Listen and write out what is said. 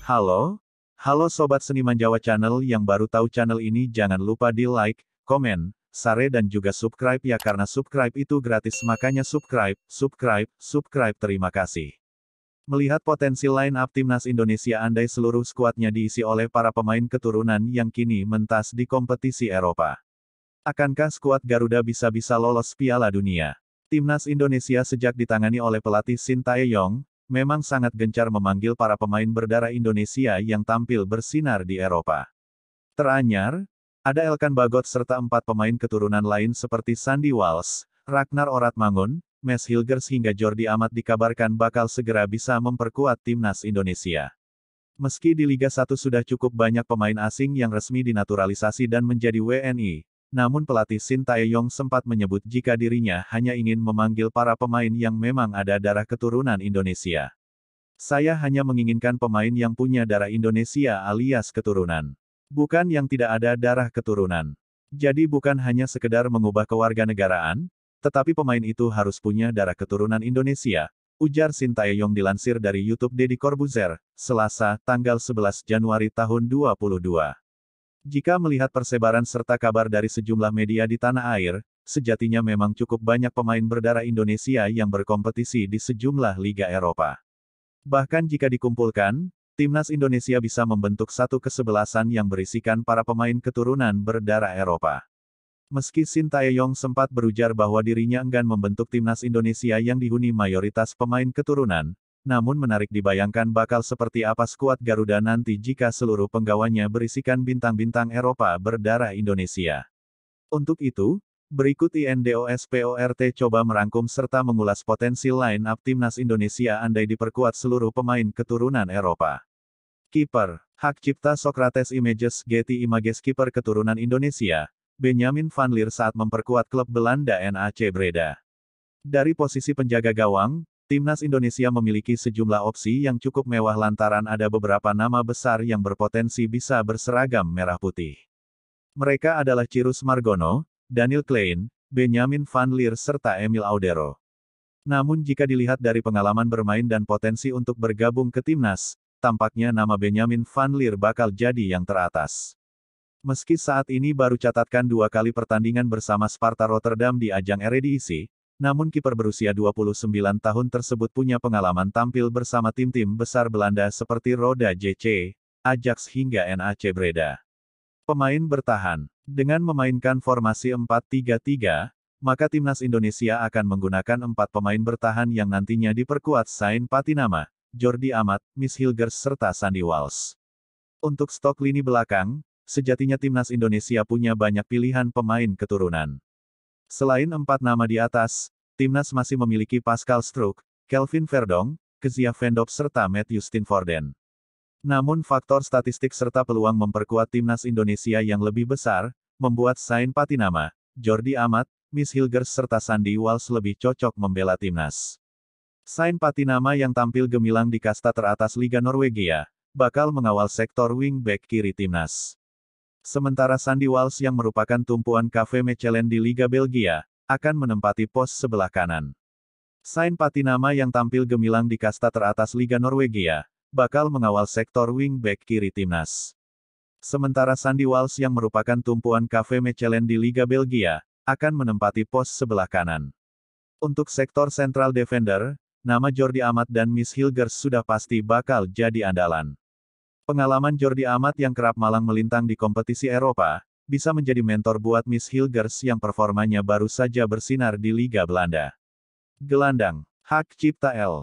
Halo, halo Sobat Seniman Jawa Channel yang baru tahu channel ini jangan lupa di like, komen, share dan juga subscribe ya karena subscribe itu gratis makanya subscribe, terima kasih. Melihat potensi line up timnas Indonesia andai seluruh skuadnya diisi oleh para pemain keturunan yang kini mentas di kompetisi Eropa. Akankah skuad Garuda bisa-bisa lolos Piala Dunia? Timnas Indonesia sejak ditangani oleh pelatih Sintayong, memang sangat gencar memanggil para pemain berdarah Indonesia yang tampil bersinar di Eropa. Teranyar, ada Elkan Bagot serta 4 pemain keturunan lain seperti Sandy Walsh, Ragnar Oratmangun, Mads Hilgers hingga Jordi Amat dikabarkan bakal segera bisa memperkuat timnas Indonesia. Meski di Liga 1 sudah cukup banyak pemain asing yang resmi dinaturalisasi dan menjadi WNI, namun pelatih Sintayong sempat menyebut jika dirinya hanya ingin memanggil para pemain yang memang ada darah keturunan Indonesia. Saya hanya menginginkan pemain yang punya darah Indonesia alias keturunan. Bukan yang tidak ada darah keturunan. Jadi bukan hanya sekedar mengubah kewarganegaraan, tetapi pemain itu harus punya darah keturunan Indonesia, ujar Sintayong dilansir dari YouTube Deddy Corbuzier, Selasa, tanggal 11 Januari tahun 2022. Jika melihat persebaran serta kabar dari sejumlah media di tanah air, sejatinya memang cukup banyak pemain berdarah Indonesia yang berkompetisi di sejumlah liga Eropa. Bahkan jika dikumpulkan, timnas Indonesia bisa membentuk satu kesebelasan yang berisikan para pemain keturunan berdarah Eropa. Meski Sintayong sempat berujar bahwa dirinya enggan membentuk timnas Indonesia yang dihuni mayoritas pemain keturunan, namun menarik dibayangkan bakal seperti apa skuad Garuda nanti jika seluruh penggawanya berisikan bintang-bintang Eropa berdarah Indonesia. Untuk itu, berikut INDOSPORT coba merangkum serta mengulas potensi line up timnas Indonesia andai diperkuat seluruh pemain keturunan Eropa. Kiper, hak cipta Socrates Images Getty Images kiper keturunan Indonesia, Benjamin van Leer saat memperkuat klub Belanda NAC Breda. Dari posisi penjaga gawang, timnas Indonesia memiliki sejumlah opsi yang cukup mewah lantaran ada beberapa nama besar yang berpotensi bisa berseragam merah putih. Mereka adalah Cyrus Margono, Daniel Klein, Benjamin van Leer serta Emil Audero. Namun jika dilihat dari pengalaman bermain dan potensi untuk bergabung ke timnas, tampaknya nama Benjamin van Leer bakal jadi yang teratas. Meski saat ini baru catatkan 2 kali pertandingan bersama Sparta Rotterdam di ajang Eredivisie, namun kiper berusia 29 tahun tersebut punya pengalaman tampil bersama tim-tim besar Belanda seperti Roda JC, Ajax hingga NAC Breda. Pemain bertahan. Dengan memainkan formasi 4-3-3, maka timnas Indonesia akan menggunakan 4 pemain bertahan yang nantinya diperkuat Sain Patinama, Jordi Amat, Mads Hilgers serta Sandy Walsh. Untuk stok lini belakang, sejatinya timnas Indonesia punya banyak pilihan pemain keturunan. Selain 4 nama di atas, timnas masih memiliki Pascal Struijk, Kelvin Verdonk, Kezia Vendop serta Matthew Steenvoorden. Namun faktor statistik serta peluang memperkuat timnas Indonesia yang lebih besar, membuat Sain Patinama, Jordi Amat, Mads Hilgers serta Sandy Walsh lebih cocok membela timnas. Sain Patinama yang tampil gemilang di kasta teratas Liga Norwegia, bakal mengawal sektor wing-back kiri timnas. Sementara Sandy Walsh yang merupakan tumpuan KV Mechelen di Liga Belgia, akan menempati pos sebelah kanan. Sain Patinama yang tampil gemilang di kasta teratas Liga Norwegia, bakal mengawal sektor wing-back kiri timnas. Sementara Sandy Walsh yang merupakan tumpuan KV Mechelen di Liga Belgia, akan menempati pos sebelah kanan. Untuk sektor central defender, nama Jordi Amat dan Mads Hilgers sudah pasti bakal jadi andalan. Pengalaman Jordi Amat yang kerap malang melintang di kompetisi Eropa, bisa menjadi mentor buat Mads Hilgers yang performanya baru saja bersinar di Liga Belanda. Gelandang, hak cipta L.